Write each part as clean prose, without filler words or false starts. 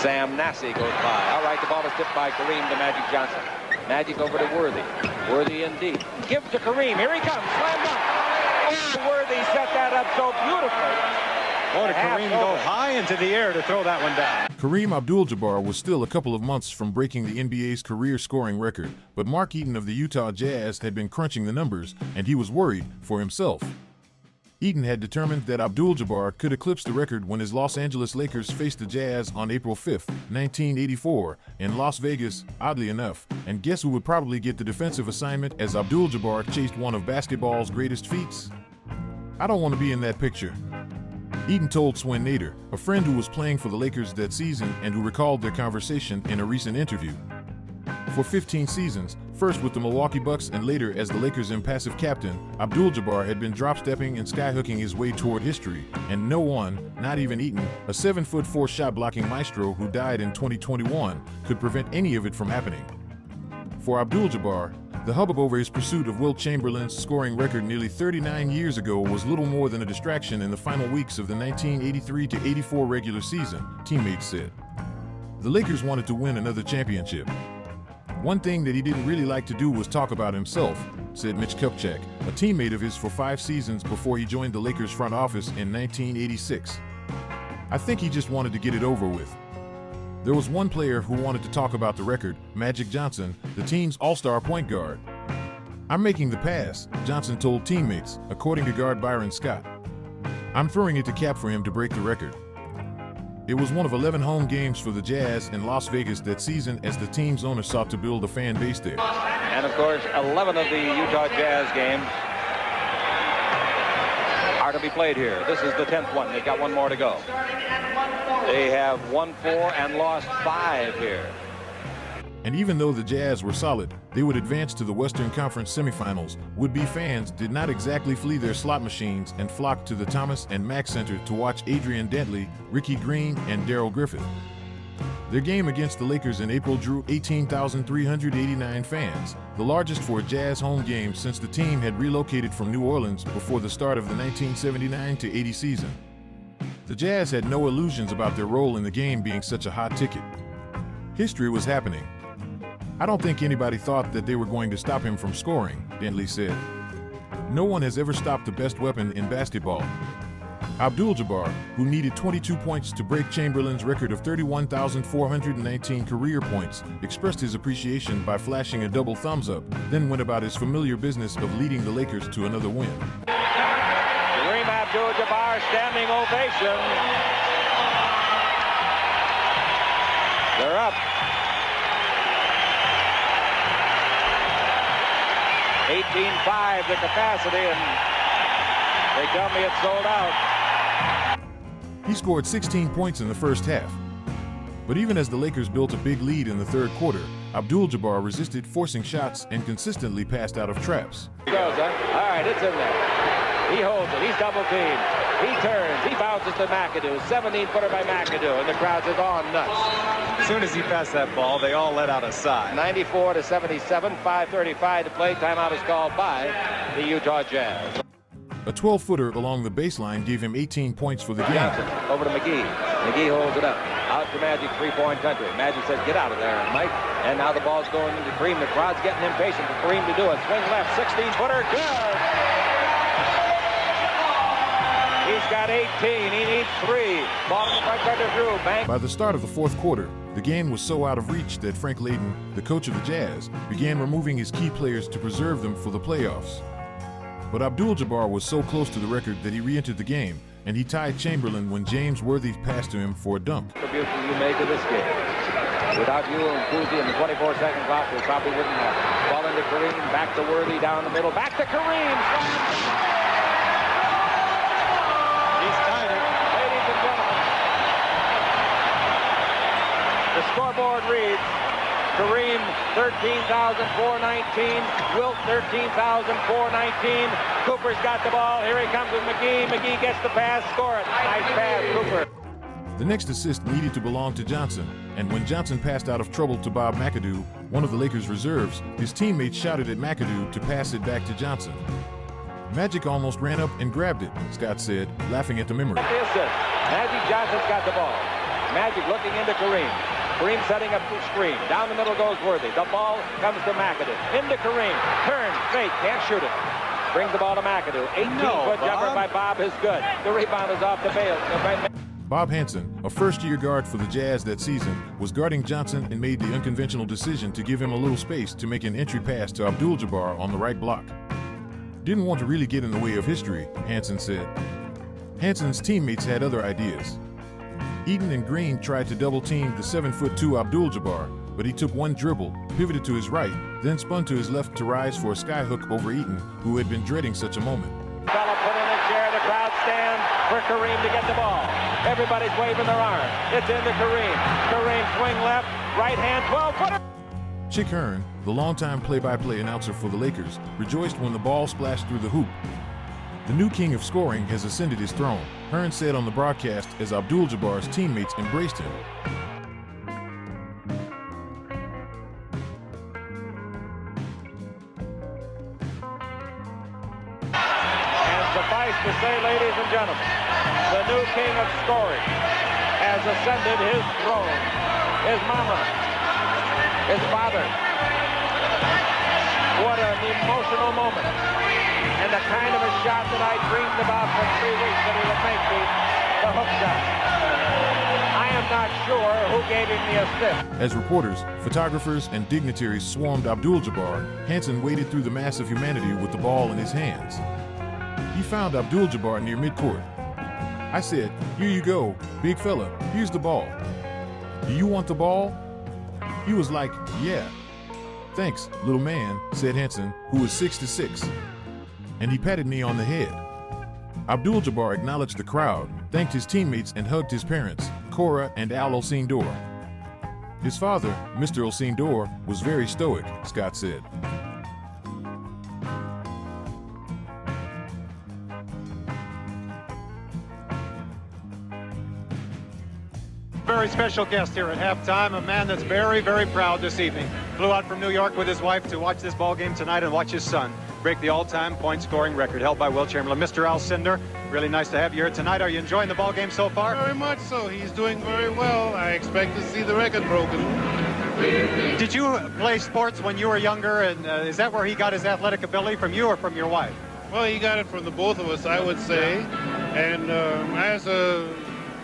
Sam Nassi goes by. All right, the ball is tipped by Kareem to Magic Johnson. Magic over to Worthy. Worthy indeed. Give to Kareem. Here he comes. Slam dunk. Oh, Worthy set that up so beautifully. Boy, did Kareem go high into the air to throw that one down. Kareem Abdul-Jabbar was still a couple of months from breaking the NBA's career scoring record, but Mark Eaton of the Utah Jazz had been crunching the numbers, and he was worried for himself. Eaton had determined that Abdul-Jabbar could eclipse the record when his Los Angeles Lakers faced the Jazz on April 5, 1984, in Las Vegas, oddly enough. And guess who would probably get the defensive assignment as Abdul-Jabbar chased one of basketball's greatest feats? I don't want to be in that picture. Eaton told Swen Nader, a friend who was playing for the Lakers that season and who recalled their conversation in a recent interview. For 15 seasons, first with the Milwaukee Bucks and later as the Lakers' impassive captain, Abdul-Jabbar had been drop-stepping and skyhooking his way toward history, and no one, not even Eaton, a 7'4" shot-blocking maestro who died in 2021, could prevent any of it from happening. For Abdul-Jabbar, the hubbub over his pursuit of Wilt Chamberlain's scoring record nearly 39 years ago was little more than a distraction in the final weeks of the 1983-84 regular season, teammates said. The Lakers wanted to win another championship. One thing that he didn't really like to do was talk about himself, said Mitch Kupchak, a teammate of his for 5 seasons before he joined the Lakers front office in 1986. I think he just wanted to get it over with. There was one player who wanted to talk about the record, Magic Johnson, the team's all-star point guard. I'm making the pass, Johnson told teammates, according to guard Byron Scott. I'm throwing it to Cap for him to break the record. It was one of 11 home games for the Jazz in Las Vegas that season as the team's owner sought to build a fan base there. And of course, 11 of the Utah Jazz games are to be played here. This is the 10th one. They've got one more to go. They have won 4 and lost 5 here. And even though the Jazz were solid, they would advance to the Western Conference semifinals. Would-be fans did not exactly flee their slot machines and flock to the Thomas and Mack Center to watch Adrian Dantley, Ricky Green, and Darrell Griffith. Their game against the Lakers in April drew 18,389 fans, the largest for a Jazz home game since the team had relocated from New Orleans before the start of the 1979-80 season. The Jazz had no illusions about their role in the game being such a hot ticket. History was happening. I don't think anybody thought that they were going to stop him from scoring, Dantley said. No one has ever stopped the best weapon in basketball. Abdul-Jabbar, who needed 22 points to break Chamberlain's record of 31,419 career points, expressed his appreciation by flashing a double thumbs up, then went about his familiar business of leading the Lakers to another win. Kareem Abdul-Jabbar, standing ovation. They're up. 18,500 the capacity, and they tell me it's sold out. He scored 16 points in the first half. But even as the Lakers built a big lead in the third quarter, Abdul-Jabbar resisted forcing shots and consistently passed out of traps. He goes, huh? All right, it's in there. He holds it. He's double teamed. He turns. He bounces to McAdoo. 17-footer by McAdoo, and the crowd's gone nuts. As soon as he passed that ball, they all let out a sigh. 94-77, 5:35 to play. Timeout is called by the Utah Jazz. A 12-footer along the baseline gave him 18 points for the game. Johnson over to McGee. McGee holds it up. Out to Magic, three-point country. Magic said, get out of there, Mike. And now the ball's going into Kareem. The crowd's getting impatient for Kareem to do it. Swing left, 16-footer, good! He's got 18. He needs 3. Ball in the front court through. Bang. By the start of the fourth quarter, the game was so out of reach that Frank Layden, the coach of the Jazz, began removing his key players to preserve them for the playoffs. But Abdul-Jabbar was so close to the record that he re-entered the game, and he tied Chamberlain when James Worthy passed to him for a dunk. Contribution you made to this game. Without you and Cousy and the 24-second clock, we probably wouldn't have it. Ball into Kareem, back to Worthy, down the middle, back to Kareem. He's tied it. Ladies and gentlemen, the scoreboard reads Kareem 13,419, Wilt 13,419. Cooper's got the ball. Here he comes with McGee. McGee gets the pass. Score it. Nice pass, Cooper. The next assist needed to belong to Johnson, and when Johnson passed out of trouble to Bob McAdoo, one of the Lakers' reserves, his teammates shouted at McAdoo to pass it back to Johnson. Magic almost ran up and grabbed it, Scott said, laughing at the memory. The assist. Magic Johnson's got the ball. Magic looking into Kareem. Kareem setting up the screen. Down the middle goes Worthy. The ball comes to McAdoo. Into Kareem. Turn. Fake. Can't shoot it. Brings the ball to McAdoo. 18-foot jumper by Bob is good. The rebound is off the bail. Bob Hansen, a first-year guard for the Jazz that season, was guarding Johnson and made the unconventional decision to give him a little space to make an entry pass to Abdul-Jabbar on the right block. Didn't want to really get in the way of history, Hansen said. Hansen's teammates had other ideas. Eaton and Green tried to double-team the 7'2" Abdul-Jabbar, but he took one dribble, pivoted to his right, then spun to his left to rise for a skyhook over Eaton, who had been dreading such a moment. Fella put in a chair. The crowd stand for Kareem to get the ball. Everybody's waving their arms. It's into Kareem. Kareem swing left, right hand, 12-footer. Chick Hearn, the longtime play-by-play announcer for the Lakers, rejoiced when the ball splashed through the hoop. The new king of scoring has ascended his throne, Hearn said on the broadcast as Abdul-Jabbar's teammates embraced him. And suffice to say, ladies and gentlemen, the new king of scoring has ascended his throne. His mama, his father. What an emotional moment. And the kind of a shot that I dreamed about for 3 weeks that he would make, the hook shot. I am not sure who gave him the assist. As reporters, photographers, and dignitaries swarmed Abdul-Jabbar, Hansen waded through the mass of humanity with the ball in his hands. He found Abdul-Jabbar near midcourt. I said, "Here you go, big fella, here's the ball. Do you want the ball?" He was like, "Yeah." "Thanks, little man," said Hansen, who was 6'6", and he patted me on the head. Abdul-Jabbar acknowledged the crowd, thanked his teammates, and hugged his parents, Cora and Al Osindor. His father, Mr. Osindor, was very stoic, Scott said. Very special guest here at halftime, a man that's very, very proud this evening. Flew out from New York with his wife to watch this ball game tonight and watch his son break the all-time point-scoring record held by Wilt Chamberlain. Mr. Al Cindor, really nice to have you here tonight. Are you enjoying the ball game so far? Very much so. He's doing very well. I expect to see the record broken. Did you play sports when you were younger, and is that where he got his athletic ability, from you or from your wife? Well, he got it from the both of us, I would say. And as a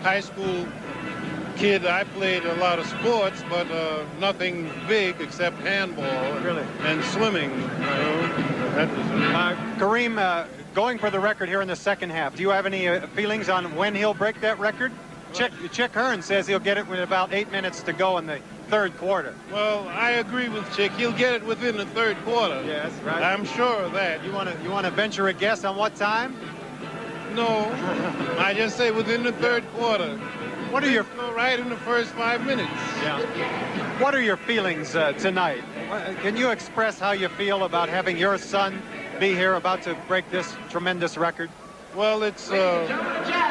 high school kid, I played a lot of sports, but nothing big except handball and swimming. Kareem, going for the record here in the second half, do you have any feelings on when he'll break that record? Chick Hearn says he'll get it with about 8 minutes to go in the third quarter. Well, I agree with Chick. He'll get it within the third quarter. Yes, right. I'm sure of that. You want to venture a guess on what time? No, I just say within the third quarter. What are your right in the first 5 minutes? Yeah. What are your feelings tonight? Can you express how you feel about having your son be here, about to break this tremendous record? Well, it's a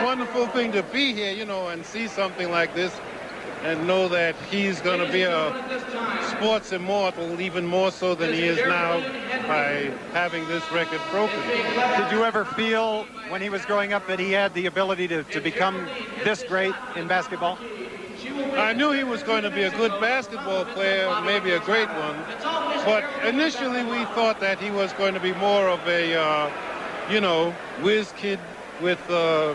wonderful thing to be here, you know, and see something like this and know that he's going to be a sports immortal, even more so than he is now by having this record broken. Did you ever feel when he was growing up that he had the ability to become this great in basketball? I knew he was going to be a good basketball player, maybe a great one, but initially we thought that he was going to be more of a, whiz kid with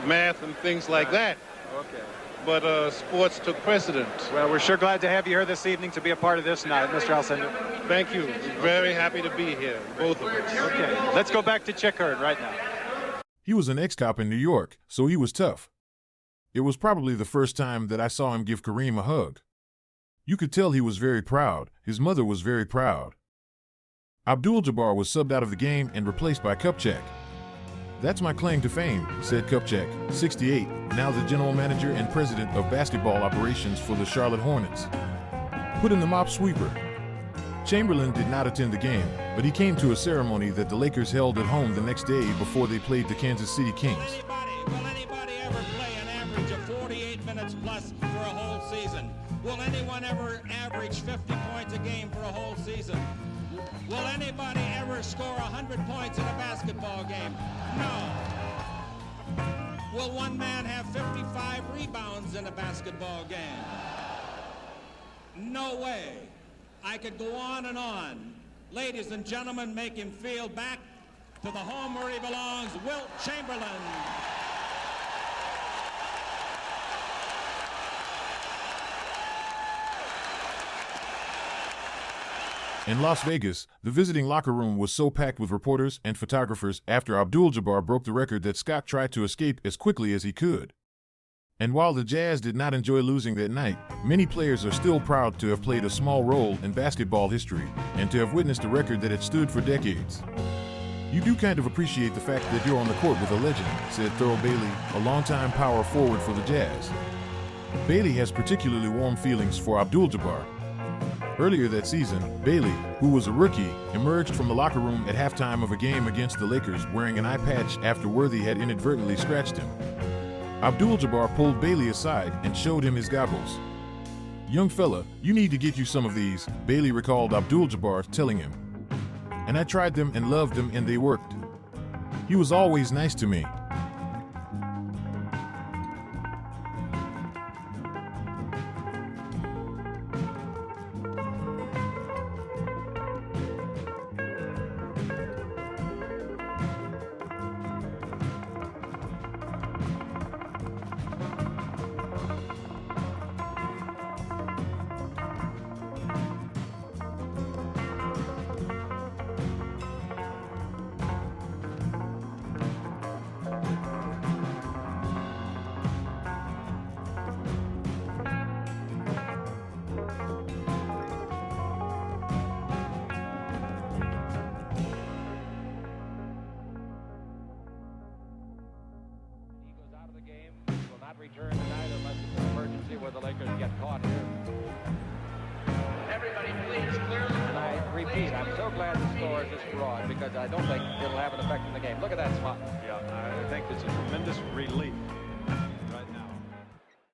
math and things like that. Okay. But sports took precedent. Well, we're sure glad to have you here this evening to be a part of this night, Mr. Al Cindor. Thank you. Very happy to be here, both of us. Okay, let's go back to Chick Hearn right now. He was an ex-cop in New York, so he was tough. It was probably the first time that I saw him give Kareem a hug. You could tell he was very proud. His mother was very proud. Abdul-Jabbar was subbed out of the game and replaced by Kupchak. "That's my claim to fame," said Kupchak, 68, now the general manager and president of basketball operations for the Charlotte Hornets. Put in the mop sweeper. Chamberlain did not attend the game, but he came to a ceremony that the Lakers held at home the next day before they played the Kansas City Kings. Will anybody ever play an average of 48 minutes plus for a whole season? Will anyone ever average 50 points a game for a whole season? Will anybody ever score 100 points in a basketball game? No. Will one man have 55 rebounds in a basketball game? No way. I could go on and on. Ladies and gentlemen, make him feel back to the home where he belongs, Wilt Chamberlain. In Las Vegas, the visiting locker room was so packed with reporters and photographers after Abdul-Jabbar broke the record that Scott tried to escape as quickly as he could. And while the Jazz did not enjoy losing that night, many players are still proud to have played a small role in basketball history and to have witnessed a record that had stood for decades. You do kind of appreciate the fact that you're on the court with a legend, said Thurl Bailey, a longtime power forward for the Jazz. Bailey has particularly warm feelings for Abdul-Jabbar. Earlier that season, Bailey, who was a rookie, emerged from the locker room at halftime of a game against the Lakers wearing an eye patch after Worthy had inadvertently scratched him. Abdul-Jabbar pulled Bailey aside and showed him his goggles. "Young fella, you need to get you some of these," Bailey recalled Abdul-Jabbar telling him. "And I tried them and loved them and they worked. He was always nice to me." Return tonight unless it's an emergency where the Lakers get caught here. Everybody please clear. And I repeat, I'm so glad the score is this broad because I don't think it'll have an effect in the game. Look at that spot. Yeah, I think it's a